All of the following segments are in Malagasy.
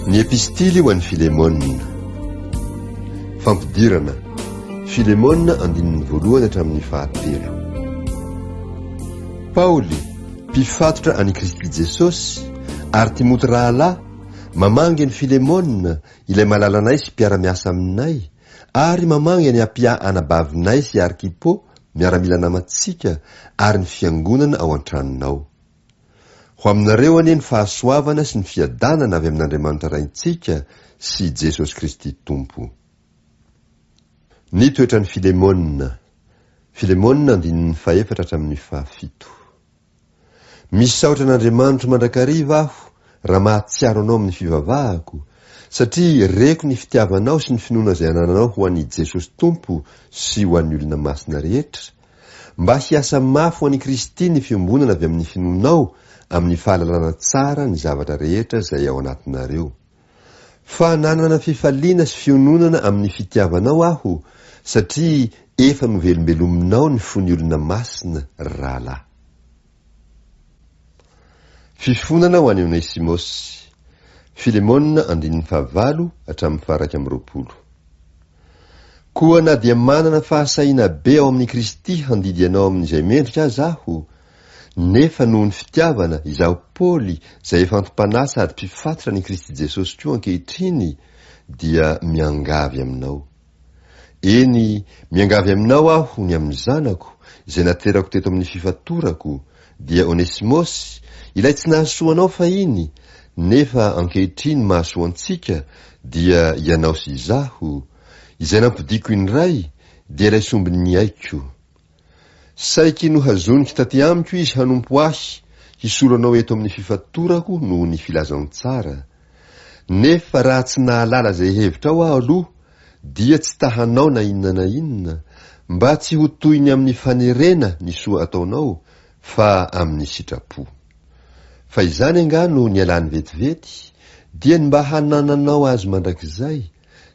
Ny epistily ho an'ny Filemona. Fampidirana. Filemona andininy voalohany hatramin'ny fahatelo. Paoly, mpifatotra any Kristy Jesosy, ary Timoty rahalahy, mamangy ny Filemona, ilay malalanay sy mpiara-miasa aminay, ary mamangy ny apia anabavinay sy Arkipo, miaramila namantsika, ary ny fiangonana ao an-tranonao. Ho aminareo anie ny fahasoavana sy ny fiadanana avy amin'Andriamanitra raintsika sy Jesosy Kristy Tompo. Ny toetra ny Filemona. Filemona andininy faefatra hatramin'ny fahafito. Misaotra an'Andriamanitra mandrakariva aho raha mahatsiaro anao amin'ny fivavahako, satria reko ny fitiavanao sy ny finoana izay anananao ho an'i Jesosy Tompo sy ho an'ny olona masina rehetra, mba hiasa mafy ho an'i Kristy ny fiombonana avy amin'ny finoanao amin'ny fahalalana tsara ny zavatra rehetra izay ao anatinareo. Fa nanana fifaliana sy fiononana amin'ny fitiavanao aho, satria efa novelombelominao ny fony olona masina rahalahy. Fifonana ho an'i Onesimosy. Filemona andininy fahavalo hatramin'ny faha 20. Koa na dia manana fahasaina be ao amin'ny Kristy handidy anao amin'izay mendrika azy aho, nefa noho ny fitiavana izaho Paoly izay efa antom-panasa sady mpifatotra ny Kristy Jesosy koa ankehitriny, dia miangavy aminao. Eny, miangavy aminao aho ny amin'ny zanako izay naterako teto amin'ny fifatorako, dia Onesimosy, ilay tsy nahasoa anao fa iny, nefa ankehitriny mahasoa antsika, dia ianao sy izaho, izay nampidiko indray, dia ilay sombiny ny aiko. Saiky no hazoniky taty amiko izy hanompo ahy, hisolo anao eto amin'ny fifatorako noho ny filazany tsara. Nefa raha tsy nahalala izay hevitra ao aho aloha, dia tsy tahanao na inona, mba tsy ho toy ny amin'ny fanerena ny soa ataonao, fa amin'ny sitrapo. Fa izany angano ny alany vetivety, dia ny mba hanananao azy mandrakizay,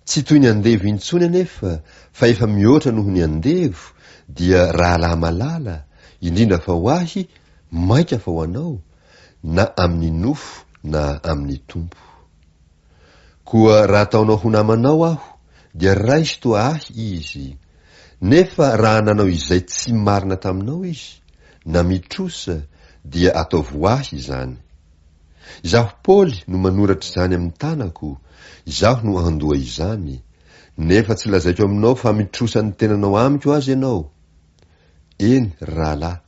tsy toy ny andevo intsony anefa, fa efa mihoatra noho ny andevo, dia rahalahy malala, indrindra fa ho ahy, maika fa ho anao, na amin'ny nofo na amin'ny tompo. Koa raha ataonao ho namanao aho, dia raisy toa ahy izy, nefa raha nanao izay tsy marina taminao izy, na mitrosa, dia ataovo ahy izany. Izaho Paoly no manoratra izany amin'ny tanako, izaho no handoa izany, nefa tsy lazaiko aminao fa mitrosa ny tenanao amiko azy ianao. Eny, rahalahy,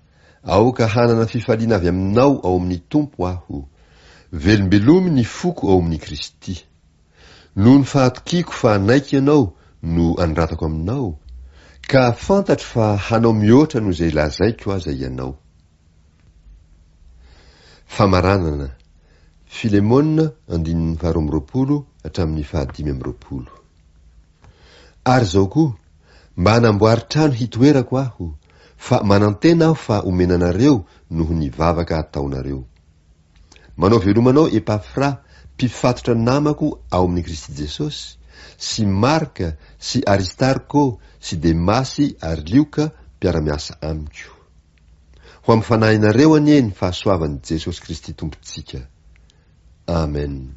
aoka hanana fifaliana avy aminao ao amin'ny tompo aho, velombelomy ny foko ao amin'ny Kristy. Noho ny fahatokiako fa naiky ianao no anratako aminao, ka fantatro fa hanao mihoatra noho izay lazaiko aza ianao. Famaranana. Filemona andininy 12 hatramin'ny 15. Ary zao koa, mba hanamboary trano hitoerako aho, fa manantena aho fa omenanareo noho ny vavaka ataonareo. Manao velomanao Epafra, mpifatotra namako ao amin'ny Kristy Jesosy, sy Marka, sy Aristarko, sy Demasy ary Lioka mpiara-miasa amiko. Ho amin'ny fanahinareo anie ny fahasoavan'i Jesosy Kristy Tompontsika. Amen.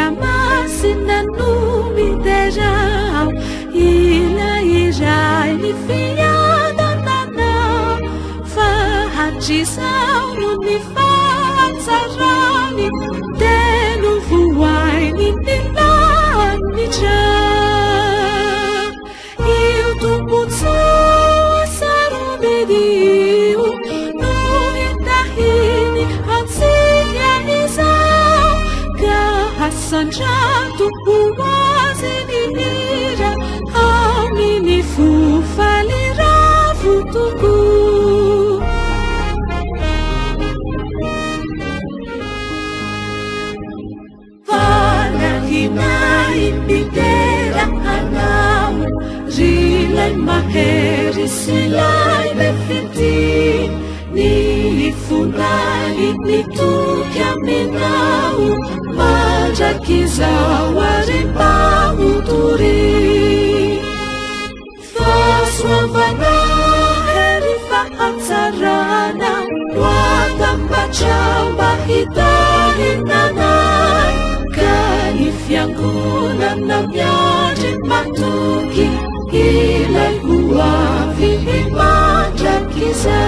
Masina no me deixa, ila ijai ni fiada nana, fahatisau no me fatsarani, tenu vuai ni ni cha, eu tu putsu sarumediu, no itahini ansikia izau, Sanjatu puwazi nira, amini fufalira futuku. Vala hina impidera anamu, rilai maheri silai befiti. zawarim-pahutori fasoavana hery fahatsarana loatam-batra mba hitahinanay ka ny fiangonana miandry matoky ilay ho avy himandraky izay